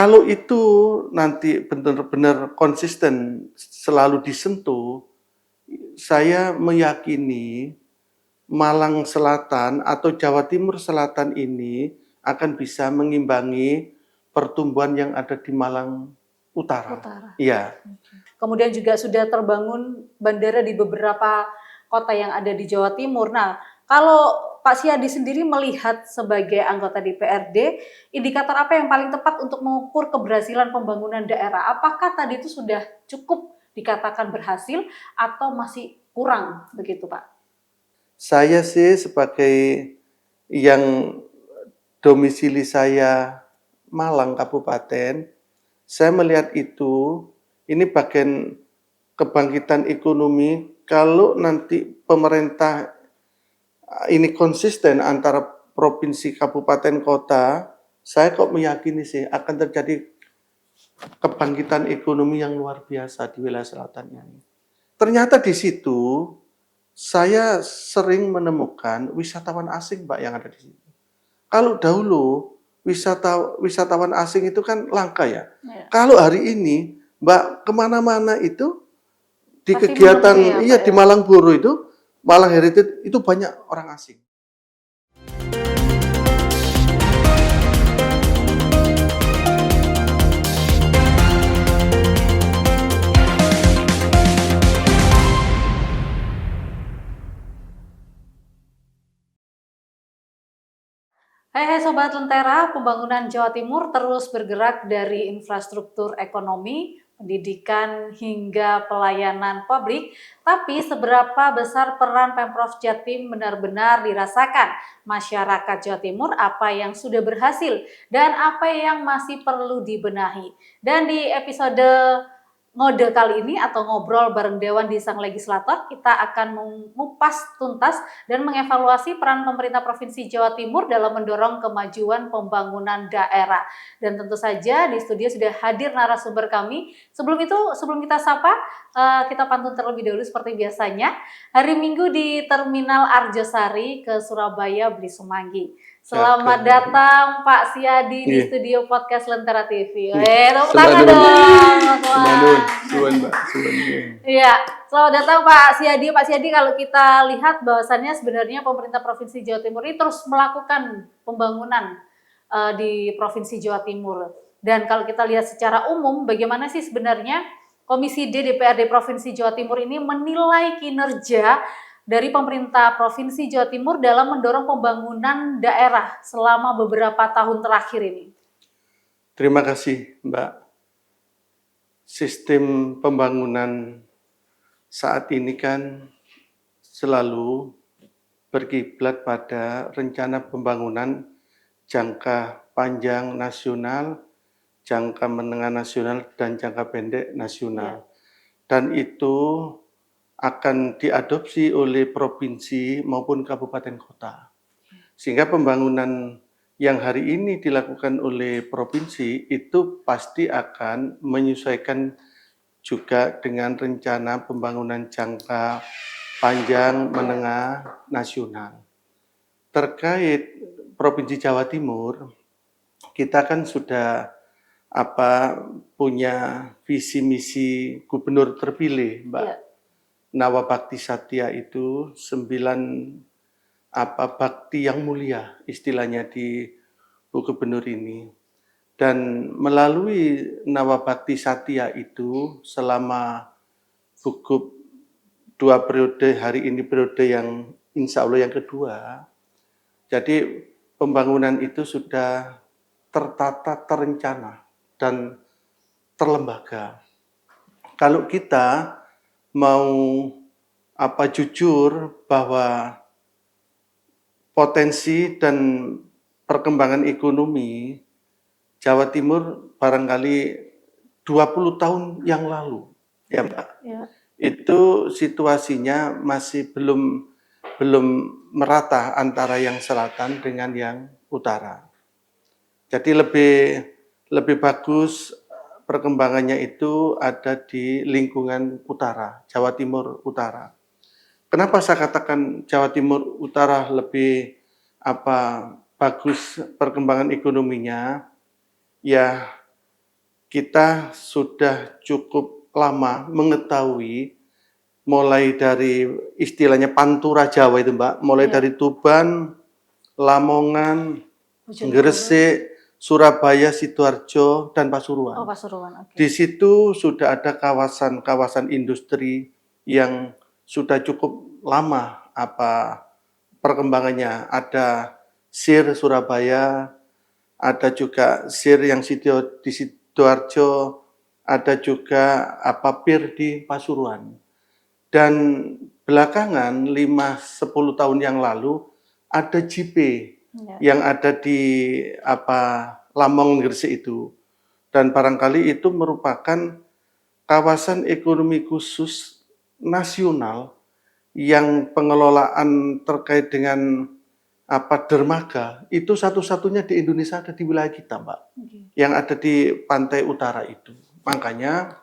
Kalau itu nanti benar-benar konsisten selalu disentuh, saya meyakini Malang Selatan atau Jawa Timur Selatan ini akan bisa mengimbangi pertumbuhan yang ada di Malang Utara. Utara. Iya. Kemudian juga sudah terbangun bandara di beberapa kota yang ada di Jawa Timur. Nah, kalau Pak Siadi sendiri melihat sebagai anggota DPRD, indikator apa yang paling tepat untuk mengukur keberhasilan pembangunan daerah? Apakah tadi itu sudah cukup dikatakan berhasil atau masih kurang begitu, Pak? Saya sih sebagai yang domisili saya Malang Kabupaten, saya melihat ini bagian kebangkitan ekonomi kalau nanti pemerintah ini konsisten antara provinsi, kabupaten, kota, saya kok meyakini sih akan terjadi kebangkitan ekonomi yang luar biasa di wilayah selatan ini. Ternyata di situ saya sering menemukan wisatawan asing, Mbak, yang ada di situ. Kalau dahulu wisatawan asing itu kan langka ya. Kalau hari ini, Mbak, kemana-mana itu di Pasti kegiatan ya, di Malang Buru itu, Malang Heritage itu banyak orang asing. Hai Sobat Lentera, pembangunan Jawa Timur terus bergerak dari infrastruktur ekonomi, pendidikan hingga pelayanan publik, tapi seberapa besar peran Pemprov Jatim benar-benar dirasakan masyarakat Jawa Timur, apa yang sudah berhasil dan apa yang masih perlu dibenahi. Dan di episode Ngode kali ini atau ngobrol bareng Dewan di Sang Legislator, kita akan mengupas tuntas dan mengevaluasi peran pemerintah Provinsi Jawa Timur dalam mendorong kemajuan pembangunan daerah. Dan tentu saja di studio sudah hadir narasumber kami. Sebelum kita sapa, kita pantun terlebih dahulu seperti biasanya. Hari Minggu di Terminal Arjosari ke Surabaya beli semanggi. Selamat datang Pak Siadi di studio podcast Lentera TV. Tepuk tangan dong. Iya, selamat datang Pak Siadi. Pak Siadi, kalau kita lihat bahwasannya sebenarnya pemerintah Provinsi Jawa Timur ini terus melakukan pembangunan di Provinsi Jawa Timur. Dan kalau kita lihat secara umum, bagaimana sih sebenarnya Komisi D DPRD Provinsi Jawa Timur ini menilai kinerja dari pemerintah Provinsi Jawa Timur dalam mendorong pembangunan daerah selama beberapa tahun terakhir ini? Terima kasih, Mbak. Sistem pembangunan saat ini kan selalu berkiblat pada rencana pembangunan jangka panjang nasional, jangka menengah nasional, dan jangka pendek nasional. Dan itu akan diadopsi oleh provinsi maupun kabupaten kota. Sehingga pembangunan yang hari ini dilakukan oleh provinsi itu pasti akan menyesuaikan juga dengan rencana pembangunan jangka panjang, menengah, nasional. Terkait Provinsi Jawa Timur, kita kan sudah punya visi misi gubernur terpilih, Mbak. Nawabakti Satya itu 9 bakti yang mulia istilahnya di Bu Gubernur ini. Dan melalui Nawabakti Satya itu selama gugup 2 periode, hari ini periode yang insya Allah yang kedua, jadi pembangunan itu sudah tertata, terencana, dan terlembaga. Kalau kita mau jujur bahwa potensi dan perkembangan ekonomi Jawa Timur barangkali 20 tahun yang lalu, ya Mbak, itu situasinya masih belum merata antara yang selatan dengan yang utara. Jadi lebih bagus perkembangannya itu ada di lingkungan utara, Jawa Timur Utara. Kenapa saya katakan Jawa Timur Utara lebih bagus perkembangan ekonominya? Ya, kita sudah cukup lama mengetahui mulai dari istilahnya Pantura Jawa itu Mbak, mulai Iya, dari Tuban, Lamongan, Bojonegoro. Gresik, Surabaya, Sidoarjo, dan Oh, Pasuruan. Pasuruan, oke. Di situ sudah ada kawasan-kawasan industri yang sudah cukup lama perkembangannya. Ada SIR Surabaya, ada juga SIR yang di Sidoarjo, ada juga PIR di Pasuruan. Dan belakangan 5-10 tahun yang lalu ada JP Ya. yang ada di Lamongan Gresik itu. Dan barangkali itu merupakan kawasan ekonomi khusus nasional yang pengelolaan terkait dengan dermaga itu satu-satunya di Indonesia ada di wilayah kita, Mbak, Oke. yang ada di pantai utara itu. Makanya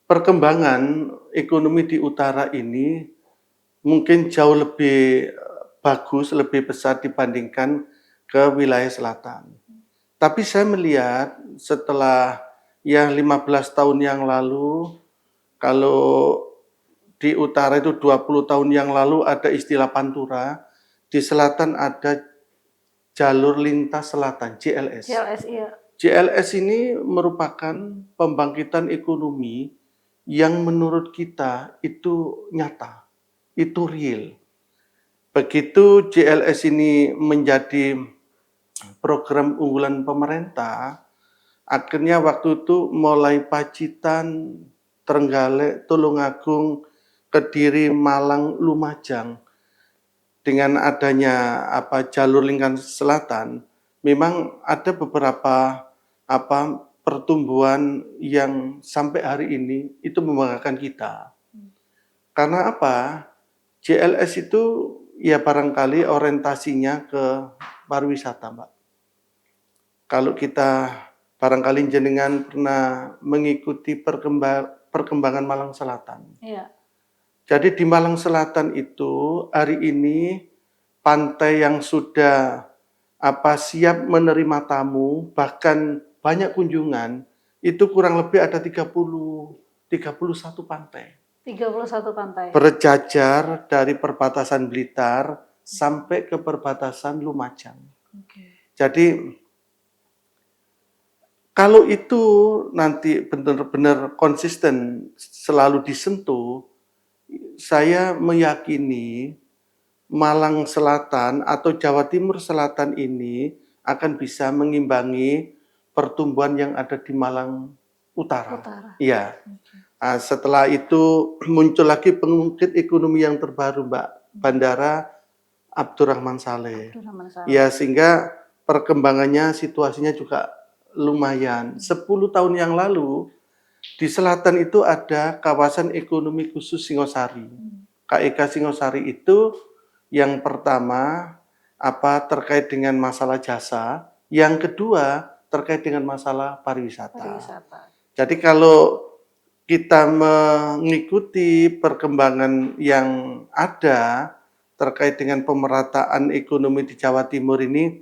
perkembangan ekonomi di utara ini mungkin jauh lebih bagus, lebih besar dibandingkan ke wilayah selatan. Tapi saya melihat setelah 15 tahun yang lalu, kalau di utara itu 20 tahun yang lalu ada istilah Pantura, di selatan ada jalur lintas selatan, JLS. JLS, iya. JLS ini merupakan pembangkitan ekonomi yang menurut kita itu nyata, itu real. Begitu JLS ini menjadi program unggulan pemerintah, akhirnya waktu itu mulai Pacitan, Trenggalek, Tulungagung, Kediri, Malang, Lumajang. Dengan adanya jalur lintas selatan, memang ada beberapa pertumbuhan yang sampai hari ini itu membanggakan kita. Karena JLS itu ya barangkali orientasinya ke pariwisata, Mbak. Kalau kita barangkali jenengan pernah mengikuti perkembangan Malang Selatan. Iya. Jadi di Malang Selatan itu hari ini pantai yang sudah siap menerima tamu, bahkan banyak kunjungan, itu kurang lebih ada 31 pantai. 31 pantai. Berjajar dari perbatasan Blitar sampai ke perbatasan Lumajang. Oke. Jadi kalau itu nanti benar-benar konsisten selalu disentuh, saya meyakini Malang Selatan atau Jawa Timur Selatan ini akan bisa mengimbangi pertumbuhan yang ada di Malang Utara. Iya. Setelah itu muncul lagi pengungkit ekonomi yang terbaru, Mbak, Bandara Abdurrahman Saleh. Ya, sehingga perkembangannya situasinya juga lumayan. 10 tahun yang lalu di selatan itu ada kawasan ekonomi khusus Singosari. KEK Singosari itu yang pertama terkait dengan masalah jasa, yang kedua terkait dengan masalah pariwisata. Jadi kalau kita mengikuti perkembangan yang ada terkait dengan pemerataan ekonomi di Jawa Timur ini,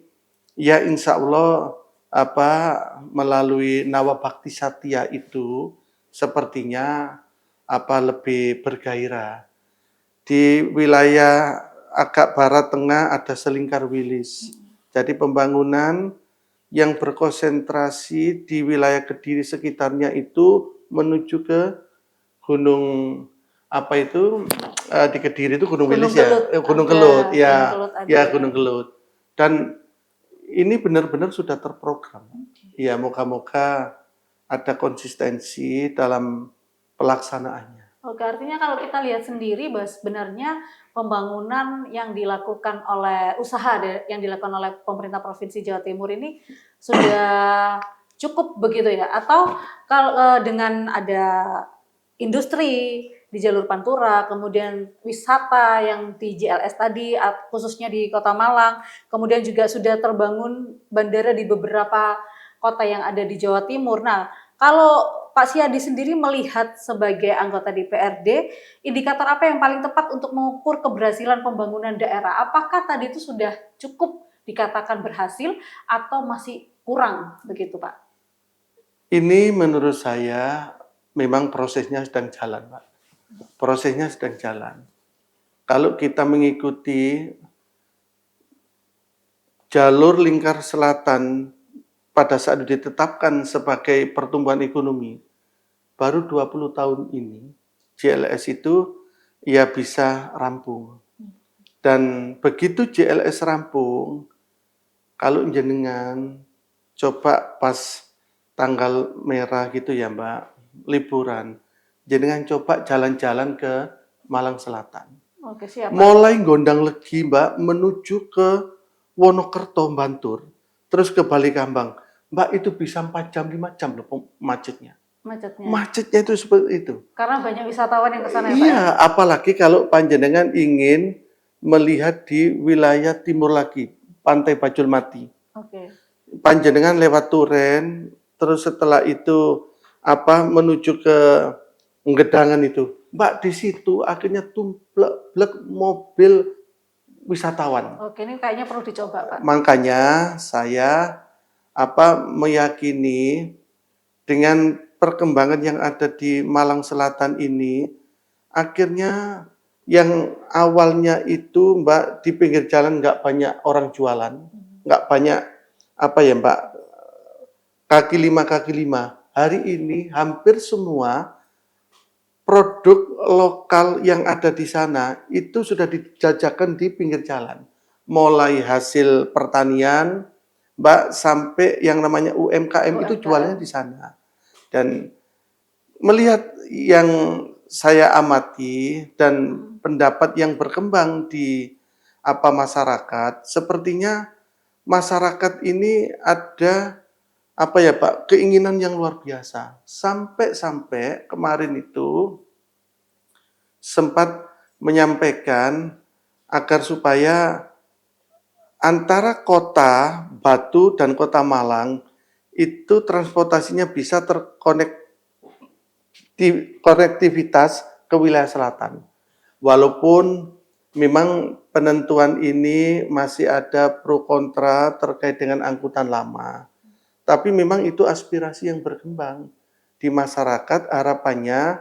ya insya Allah melalui Nawabakti Satya itu sepertinya lebih bergairah. Di wilayah agak barat tengah ada Selingkar Wilis. Jadi pembangunan yang berkonsentrasi di wilayah Kediri sekitarnya itu menuju ke gunung di Kediri itu Gunung Wilis ya, Gunung Kelut ya, Gunung Kelut. Dan ini benar-benar sudah terprogram. Ya, moga-moga ada konsistensi dalam pelaksanaannya. Oke, artinya kalau kita lihat sendiri bahwa sebenarnya pembangunan yang dilakukan oleh yang dilakukan oleh pemerintah Provinsi Jawa Timur ini sudah cukup begitu ya? Atau kalau dengan ada industri di jalur Pantura, kemudian wisata yang di JLS tadi, khususnya di Kota Malang, kemudian juga sudah terbangun bandara di beberapa kota yang ada di Jawa Timur. Nah, kalau Pak Siadi sendiri melihat sebagai anggota DPRD, indikator apa yang paling tepat untuk mengukur keberhasilan pembangunan daerah? Apakah tadi itu sudah cukup dikatakan berhasil atau masih kurang begitu, Pak? Ini menurut saya memang prosesnya sedang jalan, Pak. Prosesnya sedang jalan. Kalau kita mengikuti jalur lingkar selatan pada saat ditetapkan sebagai pertumbuhan ekonomi, baru 20 tahun ini JLS itu ya bisa rampung. Dan begitu JLS rampung, kalau jenengan coba pas tanggal merah gitu ya Mbak, liburan, jenengan coba jalan-jalan ke Malang Selatan. Oke, siap, Pak. Mulai Gondang Legi Mbak menuju ke Wonokerto, Bantur, terus ke Balikambang. Mbak itu bisa 4 jam, 5 jam loh macetnya. Macetnya. Macetnya itu seperti itu. Karena banyak wisatawan yang ke sana ya, Pak. Iya, apalagi kalau panjenengan ingin melihat di wilayah timur lagi, Pantai Bajul Mati. Oke. Panjenengan lewat Turen, terus setelah itu menuju ke Gedangan itu. Mbak, di situ akhirnya tumplek mobil wisatawan. Oke, ini kayaknya perlu dicoba, Pak. Makanya saya meyakini dengan perkembangan yang ada di Malang Selatan ini, akhirnya yang awalnya itu Mbak di pinggir jalan nggak banyak orang jualan, nggak banyak Mbak, kaki lima. Hari ini hampir semua produk lokal yang ada di sana itu sudah dijajakan di pinggir jalan. Mulai hasil pertanian, Mbak, sampai yang namanya UMKM itu jualnya di sana. Dan melihat yang saya amati dan pendapat yang berkembang di masyarakat, sepertinya masyarakat ini ada Pak, keinginan yang luar biasa. Sampai kemarin itu sempat menyampaikan agar supaya antara kota Batu dan kota Malang itu transportasinya bisa konektivitas ke wilayah selatan. Walaupun memang penentuan ini masih ada pro kontra terkait dengan angkutan lama. Tapi memang itu aspirasi yang berkembang di masyarakat. Harapannya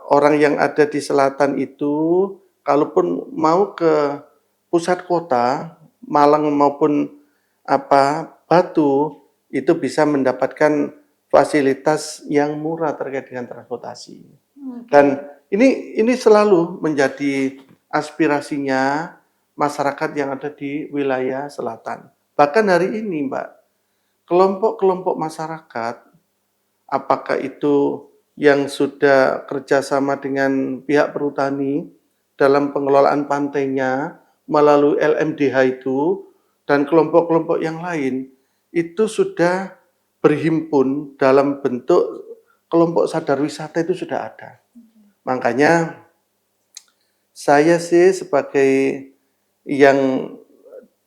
orang yang ada di selatan itu kalaupun mau ke pusat kota Malang maupun Batu itu bisa mendapatkan fasilitas yang murah terkait dengan transportasi. Dan ini selalu menjadi aspirasinya masyarakat yang ada di wilayah selatan. Bahkan hari ini, Mbak, kelompok-kelompok masyarakat, apakah itu yang sudah kerjasama dengan pihak perhutani dalam pengelolaan pantainya melalui LMDH itu, dan kelompok-kelompok yang lain, itu sudah berhimpun dalam bentuk kelompok sadar wisata itu sudah ada. Makanya saya sih sebagai yang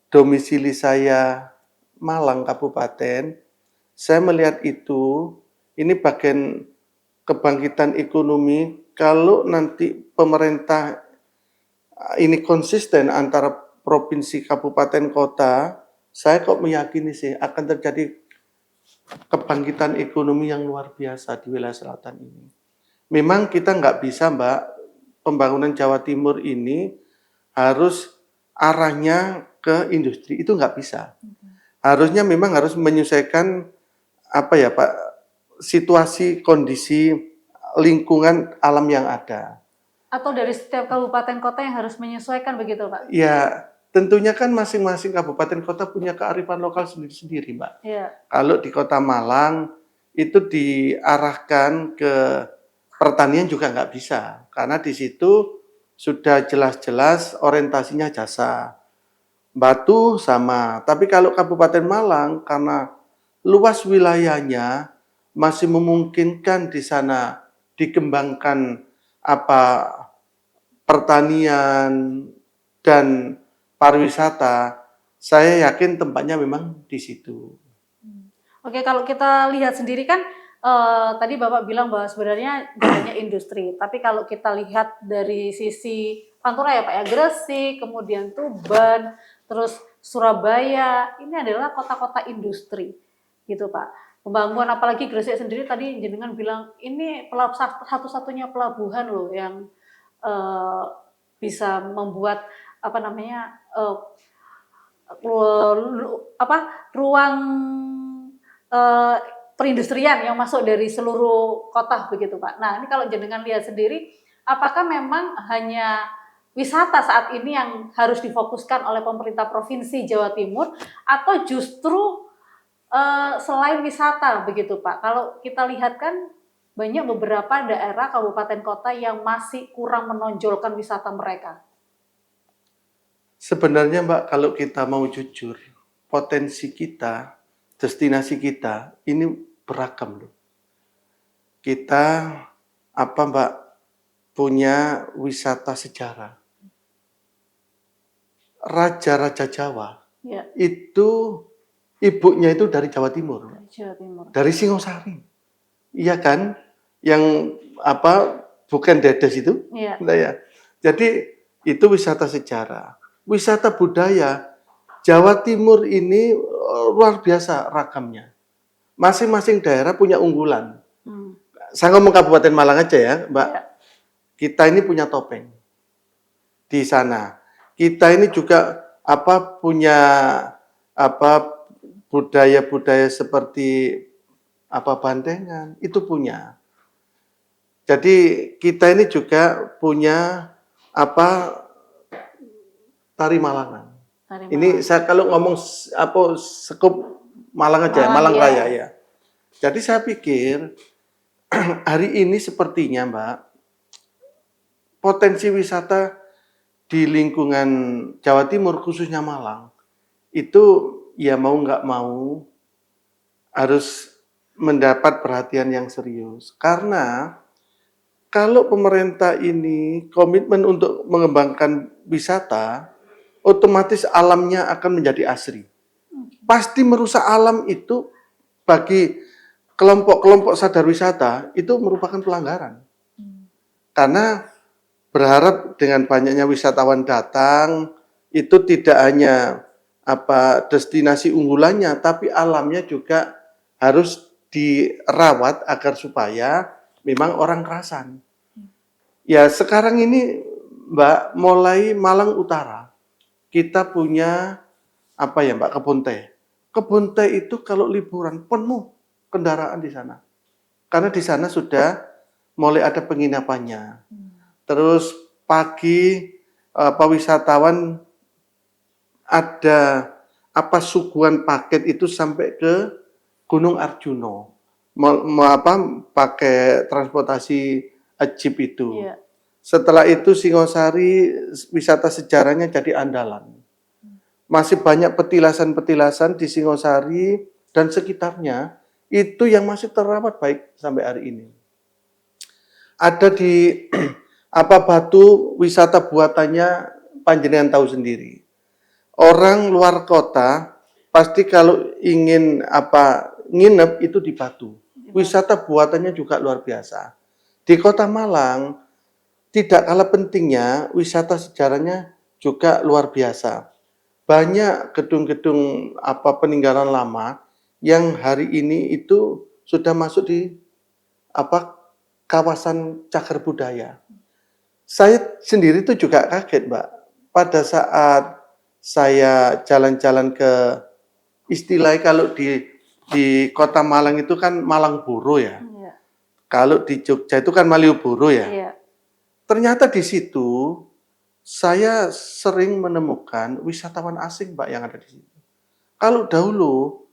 domisili saya Malang Kabupaten, saya melihat itu ini bagian kebangkitan ekonomi kalau nanti pemerintah ini konsisten antara provinsi, kabupaten, kota, saya kok meyakini sih akan terjadi kebangkitan ekonomi yang luar biasa di wilayah selatan ini. Memang kita nggak bisa, Mbak, pembangunan Jawa Timur ini harus arahnya ke industri, itu nggak bisa. Harusnya memang harus menyesuaikan Pak, situasi, kondisi, lingkungan alam yang ada. Atau dari setiap kabupaten kota yang harus menyesuaikan begitu, Pak? Ya, tentunya kan masing-masing kabupaten kota punya kearifan lokal sendiri-sendiri, Mbak. Ya. Kalau di Kota Malang itu diarahkan ke pertanian juga nggak bisa, karena di situ sudah jelas-jelas orientasinya jasa. Batu sama, tapi kalau Kabupaten Malang karena luas wilayahnya masih memungkinkan di sana dikembangkan pertanian dan pariwisata, saya yakin tempatnya memang di situ. Oke, kalau kita lihat sendiri kan tadi Bapak bilang bahwa sebenarnya banyak industri, tapi kalau kita lihat dari sisi Pantura ya Pak ya, Gresik, kemudian Tuban, terus Surabaya, ini adalah kota-kota industri gitu Pak. pembangunan apalagi Gresik sendiri tadi jenengan bilang ini satu-satunya pelabuhan loh yang eh, bisa membuat apa namanya ruang eh, perindustrian yang masuk dari seluruh kota begitu Pak. Nah ini kalau jenengan lihat sendiri, apakah memang hanya wisata saat ini yang harus difokuskan oleh pemerintah Provinsi Jawa Timur atau justru selain wisata begitu Pak? Kalau kita lihat kan banyak beberapa daerah kabupaten kota yang masih kurang menonjolkan wisata mereka. Sebenarnya Mbak, kalau kita mau jujur, potensi kita, destinasi kita, ini beragam loh. Kita, apa Mbak, punya wisata sejarah. Raja-raja Jawa, Ya, itu ibunya itu dari Jawa Timur, dari Jawa Timur. dari Singosari. Iya kan? Yang apa, bukan Dedes itu? Iya. Nah, ya. Jadi itu wisata sejarah. Wisata budaya, Jawa Timur ini luar biasa ragamnya. Masing-masing daerah punya unggulan. Saya ngomong Kabupaten Malang aja ya, Mbak. Ya. Kita ini punya topeng di sana. Kita ini juga punya budaya-budaya seperti bandengan, itu punya. Jadi kita ini juga punya tari Malangan. Ini saya kalau ngomong sekup Malang aja, Malang Raya ya. Jadi saya pikir hari ini sepertinya Mbak, potensi wisata di lingkungan Jawa Timur khususnya Malang itu ya mau nggak mau harus mendapat perhatian yang serius. Karena kalau pemerintah ini komitmen untuk mengembangkan wisata, otomatis alamnya akan menjadi asri. Pasti merusak alam itu bagi kelompok-kelompok sadar wisata itu merupakan pelanggaran. Karena berharap dengan banyaknya wisatawan datang itu tidak hanya destinasi unggulannya, tapi alamnya juga harus dirawat agar supaya memang orang kerasan. Ya sekarang ini Mbak, mulai Malang Utara kita punya Mbak, kebun teh. Kebun teh itu kalau liburan penuh kendaraan di sana. Karena di sana sudah mulai ada penginapannya. Terus pagi wisatawan ada suguhan paket itu sampai ke Gunung Arjuno. Pakai transportasi jeep itu. Yeah. Setelah itu Singosari wisata sejarahnya jadi andalan. Masih banyak petilasan-petilasan di Singosari dan sekitarnya itu yang masih terawat baik sampai hari ini. Ada di batu wisata buatannya panjenengan tahu sendiri. Orang luar kota pasti kalau ingin nginep itu di Batu. Wisata buatannya juga luar biasa. Di Kota Malang tidak kalah pentingnya wisata sejarahnya juga luar biasa. Banyak gedung-gedung peninggalan lama yang hari ini itu sudah masuk di kawasan cagar budaya. Saya sendiri itu juga kaget, Mbak. Pada saat saya jalan-jalan ke istilahnya kalau di Kota Malang itu kan Malang Buro ya. Iya. Kalau di Jogja itu kan Malioboro ya. Iya. Ternyata di situ saya sering menemukan wisatawan asing, Mbak, yang ada di situ. Kalau dahulu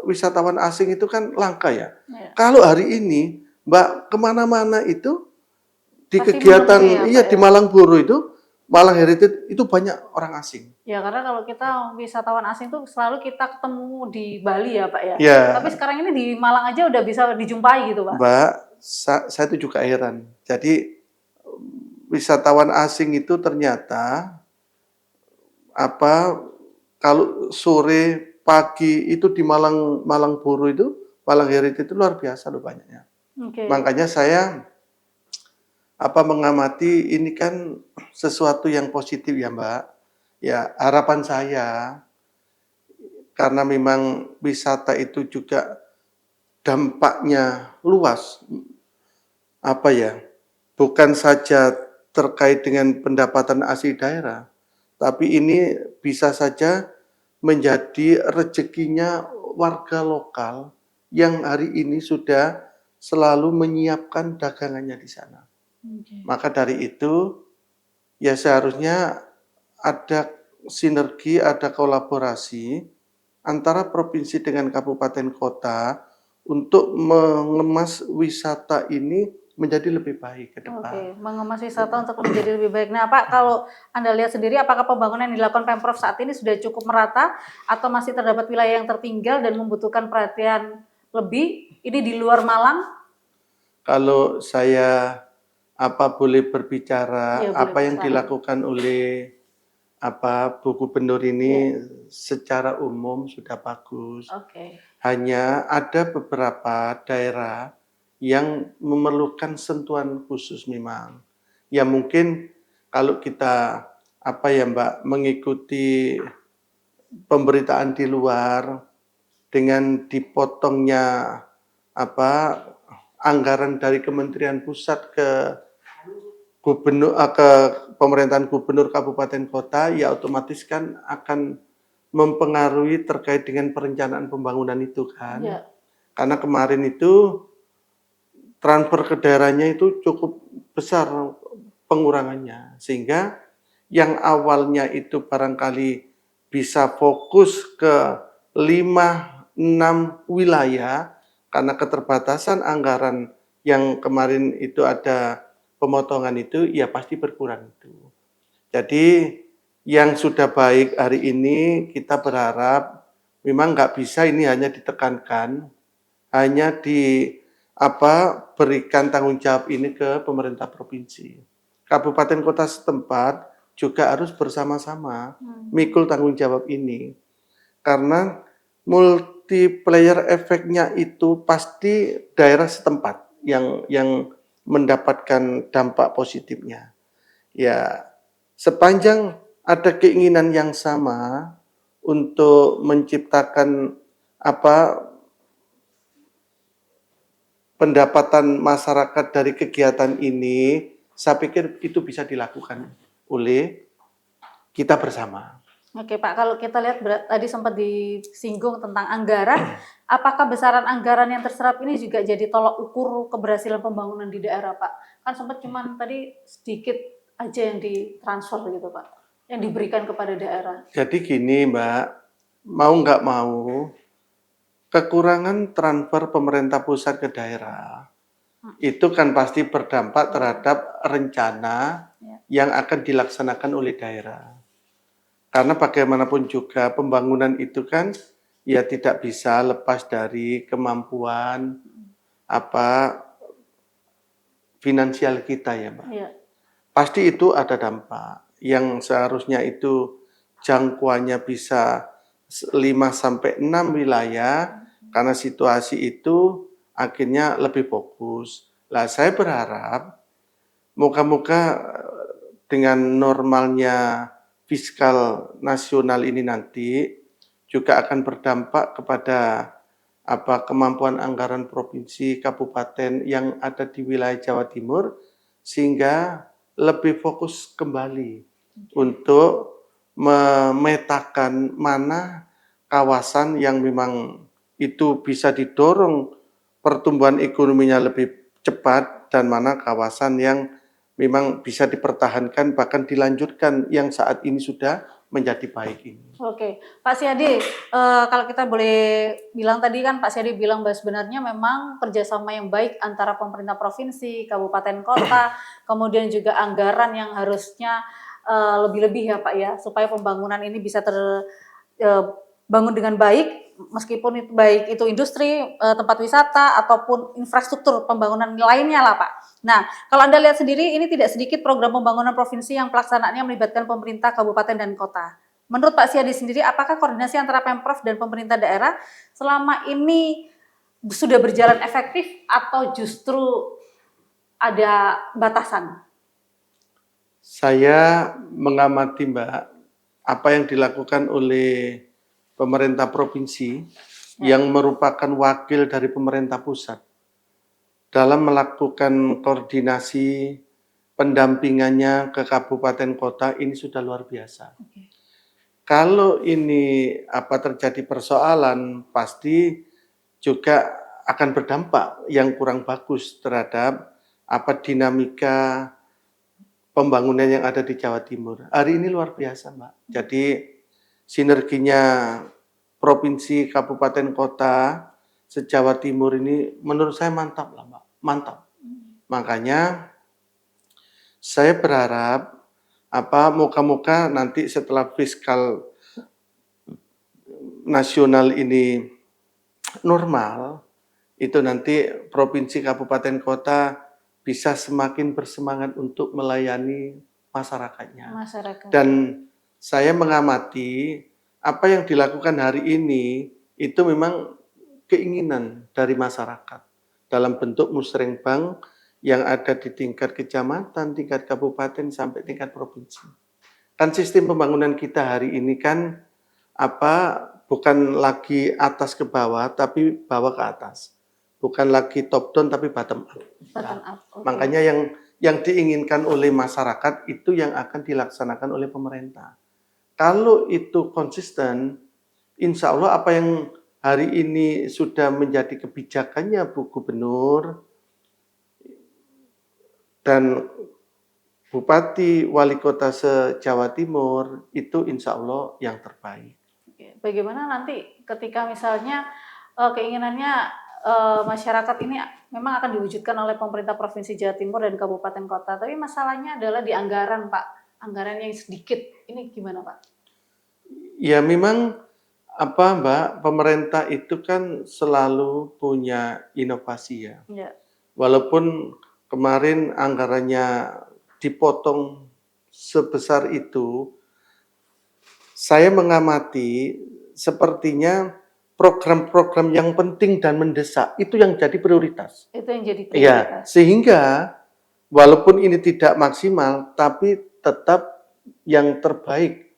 wisatawan asing itu kan langka ya. Iya. Kalau hari ini, Mbak, kemana-mana itu di pasti kegiatan di Malang Buro itu, Malang Heritage itu banyak orang asing. Ya karena kalau kita wisatawan asing tuh selalu kita ketemu di Bali ya Pak ya. Ya. Tapi sekarang ini di Malang aja udah bisa dijumpai gitu Pak. Mbak, saya itu juga heran. Jadi wisatawan asing itu ternyata kalau sore pagi itu di Malang Buro itu, Malang Heritage itu luar biasa loh banyaknya. Okay. Makanya saya mengamati ini kan sesuatu yang positif ya Mbak. Ya harapan saya karena memang wisata itu juga dampaknya luas, apa ya, bukan saja terkait dengan pendapatan asli daerah, tapi ini bisa saja menjadi rezekinya warga lokal yang hari ini sudah selalu menyiapkan dagangannya di sana. Oke. Maka dari itu, ya seharusnya ada sinergi, ada kolaborasi antara provinsi dengan kabupaten kota untuk mengemas wisata ini menjadi lebih baik ke depan. Oke, mengemas wisata untuk menjadi lebih baik. Nah, Pak, kalau Anda lihat sendiri, apakah pembangunan yang dilakukan Pemprov saat ini sudah cukup merata atau masih terdapat wilayah yang tertinggal dan membutuhkan perhatian lebih? Ini di luar Malang? Kalau saya boleh berbicara, Iya, boleh apa Pak, yang silakan. dilakukan oleh Bu Gubernur Iya, ini secara umum sudah bagus. oke. Hanya ada beberapa daerah yang memerlukan sentuhan khusus memang. Ya mungkin kalau kita Mbak, mengikuti pemberitaan di luar dengan dipotongnya apa anggaran dari Kementerian Pusat ke pemerintahan gubernur kabupaten kota, ya otomatis kan akan mempengaruhi terkait dengan perencanaan pembangunan itu kan. Iya, Karena kemarin itu transfer ke daerahnya itu cukup besar pengurangannya, sehingga yang awalnya itu barangkali bisa fokus ke 5 6 wilayah karena keterbatasan anggaran yang kemarin itu ada pemotongan itu, ya pasti berkurang itu. Jadi yang sudah baik hari ini kita berharap memang nggak bisa ini hanya ditekankan, hanya berikan tanggung jawab ini ke pemerintah provinsi. Kabupaten kota setempat juga harus bersama-sama mikul tanggung jawab ini. Karena multiplier efeknya itu pasti daerah setempat yang mendapatkan dampak positifnya. Ya, sepanjang ada keinginan yang sama untuk menciptakan apa pendapatan masyarakat dari kegiatan ini, saya pikir itu bisa dilakukan oleh kita bersama. oke Pak, kalau kita lihat tadi sempat disinggung tentang anggaran, apakah besaran anggaran yang terserap ini juga jadi tolok ukur keberhasilan pembangunan di daerah Pak? Kan sempat cuman tadi sedikit aja yang ditransfer gitu Pak, yang diberikan kepada daerah. Jadi gini Mbak, mau nggak mau, kekurangan transfer pemerintah pusat ke daerah, itu kan pasti berdampak terhadap rencana Ya. yang akan dilaksanakan oleh daerah. Karena bagaimanapun juga pembangunan itu kan ya tidak bisa lepas dari kemampuan apa finansial kita ya Mbak. Iya. Pasti itu ada dampak yang seharusnya itu jangkauannya bisa 5 sampai 6 wilayah karena situasi itu akhirnya lebih fokus. Lah saya berharap moga-moga dengan normalnya fiskal nasional ini nanti juga akan berdampak kepada kemampuan anggaran provinsi, kabupaten yang ada di wilayah Jawa Timur sehingga lebih fokus kembali untuk memetakan mana kawasan yang memang itu bisa didorong pertumbuhan ekonominya lebih cepat dan mana kawasan yang memang bisa dipertahankan bahkan dilanjutkan yang saat ini sudah menjadi baik ini. Oke, Pak Siadi, kalau kita boleh bilang tadi kan Pak Siadi bilang bahwa sebenarnya memang kerjasama yang baik antara pemerintah provinsi, kabupaten, kota, kemudian juga anggaran yang harusnya lebih-lebih ya Pak ya, supaya pembangunan ini bisa terbangun dengan baik, meskipun itu baik itu industri, tempat wisata ataupun infrastruktur pembangunan lainnya lah Pak. Nah, kalau Anda lihat sendiri ini tidak sedikit program pembangunan provinsi yang pelaksanaannya melibatkan pemerintah kabupaten dan kota. Menurut Pak Siadi sendiri, apakah koordinasi antara Pemprov dan pemerintah daerah selama ini sudah berjalan efektif atau justru ada batasan? Saya mengamati Mbak, apa yang dilakukan oleh pemerintah provinsi yang merupakan wakil dari pemerintah pusat dalam melakukan koordinasi pendampingannya ke kabupaten kota ini sudah luar biasa. Oke. Kalau ini terjadi persoalan, pasti juga akan berdampak yang kurang bagus terhadap dinamika pembangunan yang ada di Jawa Timur. Hari ini luar biasa, Mbak. Jadi sinerginya provinsi, kabupaten, kota se-Jawa Timur ini menurut saya mantap lah, Mbak. Mantap. Makanya saya berharap moga-moga nanti setelah fiskal nasional ini normal, itu nanti provinsi, kabupaten, kota bisa semakin bersemangat untuk melayani masyarakatnya. Masyarakat. Dan saya mengamati apa yang dilakukan hari ini itu memang keinginan dari masyarakat dalam bentuk musrengbang yang ada di tingkat kecamatan, tingkat kabupaten sampai tingkat provinsi. Kan sistem pembangunan kita hari ini kan bukan lagi atas ke bawah tapi bawah ke atas. Bukan lagi top down tapi bottom up. Bottom up. Okay. Makanya yang diinginkan oleh masyarakat itu yang akan dilaksanakan oleh pemerintah. Kalau itu konsisten, insya Allah apa yang hari ini sudah menjadi kebijakannya Bu Gubernur dan Bupati Wali Kota se-Jawa Timur itu insya Allah yang terbaik. Bagaimana nanti ketika misalnya keinginannya masyarakat ini memang akan diwujudkan oleh pemerintah Provinsi Jawa Timur dan Kabupaten Kota, tapi masalahnya adalah di anggaran, Pak. Anggaran yang sedikit. Ini gimana, Pak? Ya memang Mbak, pemerintah itu kan selalu punya inovasi ya. Ya. Walaupun kemarin anggarannya dipotong sebesar itu, saya mengamati sepertinya program-program yang penting dan mendesak itu yang jadi prioritas. Itu yang jadi prioritas. Ya, sehingga walaupun ini tidak maksimal, tapi tetap yang terbaik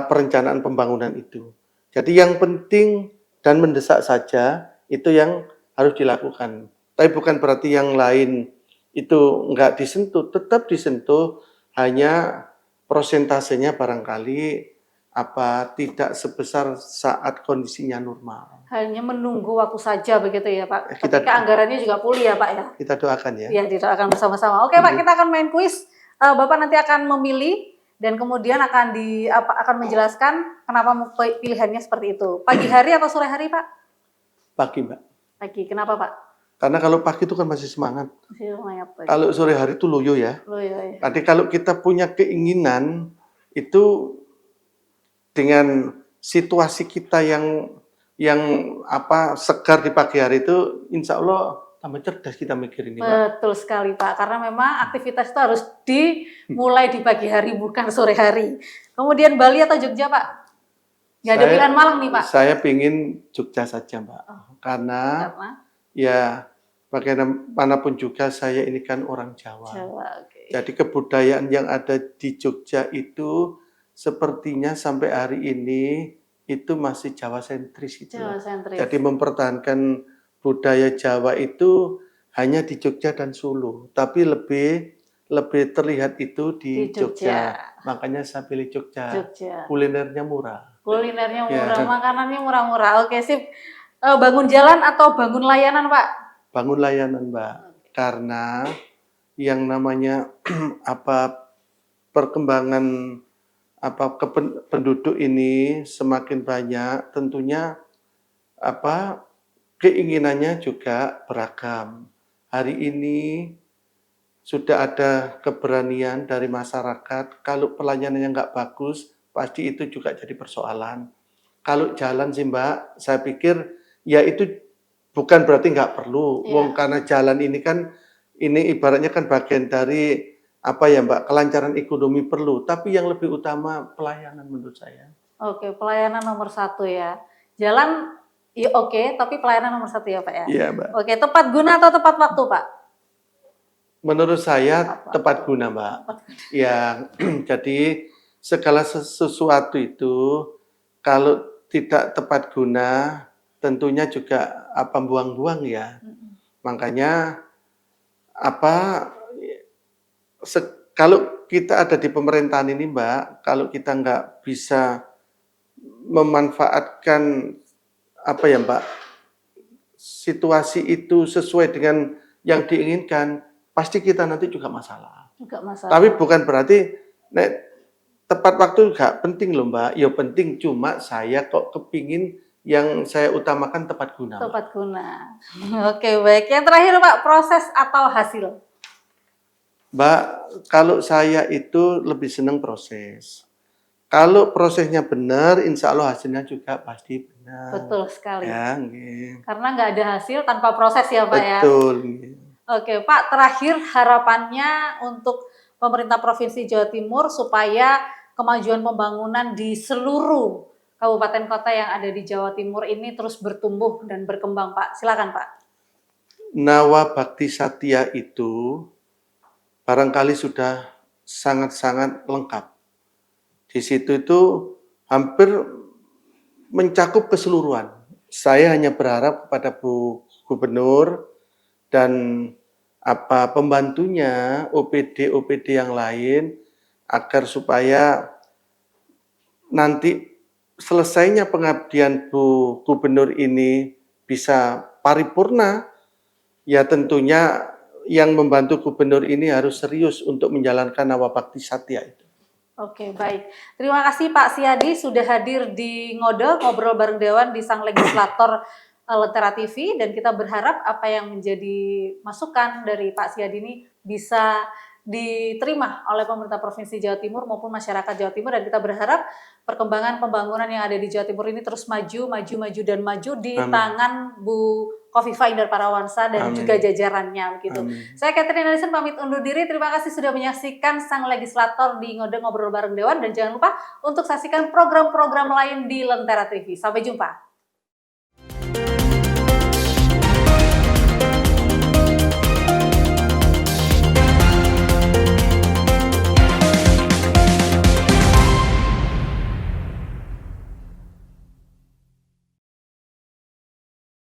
perencanaan pembangunan itu. Jadi yang penting dan mendesak saja itu yang harus dilakukan. Tapi bukan berarti yang lain itu enggak disentuh, tetap disentuh, hanya prosentasenya barangkali tidak sebesar saat kondisinya normal. Hanya menunggu waktu saja begitu ya Pak. Ketika anggarannya juga pulih ya Pak ya. Kita doakan ya. Iya, didoakan bersama-sama. Oke Pak, kita akan main kuis. Bapak nanti akan memilih dan kemudian akan menjelaskan kenapa pilihannya seperti itu. Pagi hari atau sore hari Pak? Pagi Mbak. Pagi, kenapa Pak? Karena kalau pagi itu kan masih semangat. Masih semangat. Kalau sore hari itu loyo ya. Loyo ya. Jadi kalau kita punya keinginan itu dengan situasi kita yang segar di pagi hari itu, insya Allah tambah cerdas kita mikir ini, Pak. Betul sekali Pak, karena memang aktivitas itu harus dimulai di pagi hari bukan sore hari. Kemudian Bali atau Jogja Pak? Nggak ada pilihan Malang nih Pak? Saya pingin Jogja saja Mbak, karena ya bagaimanapun juga saya ini kan orang Jawa. Okay. Jadi kebudayaan yang ada di Jogja itu sepertinya sampai hari ini itu masih Jawa sentris gitu. Jawa sentris. Jadi mempertahankan budaya Jawa itu hanya di Jogja dan Solo, tapi lebih terlihat itu di Jogja. Makanya saya pilih Jogja. Kulinernya murah. Kulinernya murah, ya. Makanannya murah-murah. Oke, sip. Bangun jalan atau bangun layanan, Pak? Bangun layanan, Mbak. Karena yang namanya perkembangan penduduk ini semakin banyak, tentunya keinginannya juga beragam. Hari ini sudah ada keberanian dari masyarakat, kalau pelayanannya nggak bagus, pasti itu juga jadi persoalan. Kalau jalan sih Mbak, saya pikir ya itu bukan berarti nggak perlu, karena jalan ini kan, ini ibaratnya kan bagian dari Mbak, kelancaran ekonomi perlu, tapi yang lebih utama pelayanan menurut saya. Oke, pelayanan nomor 1 ya. Jalan ya oke, tapi pelayanan nomor 1 ya Pak ya? Iya Mbak. Oke, tepat guna atau tepat waktu Pak? Menurut saya tepat guna Mbak. Ya, jadi segala sesuatu itu kalau tidak tepat guna, tentunya juga buang-buang ya. Makanya apa kalau kita ada di pemerintahan ini Mbak, kalau kita nggak bisa memanfaatkan Mbak, situasi itu sesuai dengan yang diinginkan, pasti kita nanti juga masalah. Juga masalah. Tapi bukan berarti tepat waktu nggak penting loh Mbak, ya penting, cuma saya kok kepingin yang saya utamakan tepat guna. Tepat guna. Oke, baik. Yang terakhir Pak, proses atau hasil? Mbak, kalau saya itu lebih senang proses. Kalau prosesnya benar, insya Allah hasilnya juga pasti benar. Betul sekali. Ya, nggih. Karena nggak ada hasil tanpa proses ya Pak ya. Betul. Nggih. Oke Pak, terakhir harapannya untuk pemerintah Provinsi Jawa Timur supaya kemajuan pembangunan di seluruh kabupaten kota yang ada di Jawa Timur ini terus bertumbuh dan berkembang Pak. Silakan Pak. Nawa Bakti Satya itu barangkali sudah sangat-sangat lengkap. Di situ itu hampir mencakup keseluruhan. Saya hanya berharap kepada Bu Gubernur dan pembantunya, OPD yang lain, agar supaya nanti selesainya pengabdian Bu Gubernur ini bisa paripurna, ya tentunya yang membantu Gubernur ini harus serius untuk menjalankan Nawa Bakti Satya itu. Oke, baik. Terima kasih Pak Siadi sudah hadir di Ngobrol Bareng Dewan di Sang Legislator Lentera TV, dan kita berharap apa yang menjadi masukan dari Pak Siadi ini bisa diterima oleh pemerintah Provinsi Jawa Timur maupun masyarakat Jawa Timur, dan kita berharap perkembangan pembangunan yang ada di Jawa Timur ini terus maju di Amin. tangan Bu Khofifah Indar Parawansa dan Amin. juga jajarannya begitu. Amin. Saya Catherine Alison pamit undur diri. Terima kasih sudah menyaksikan Sang Legislator di Ngobrol Bareng Dewan, dan jangan lupa untuk saksikan program-program lain di Lentera TV. Sampai jumpa.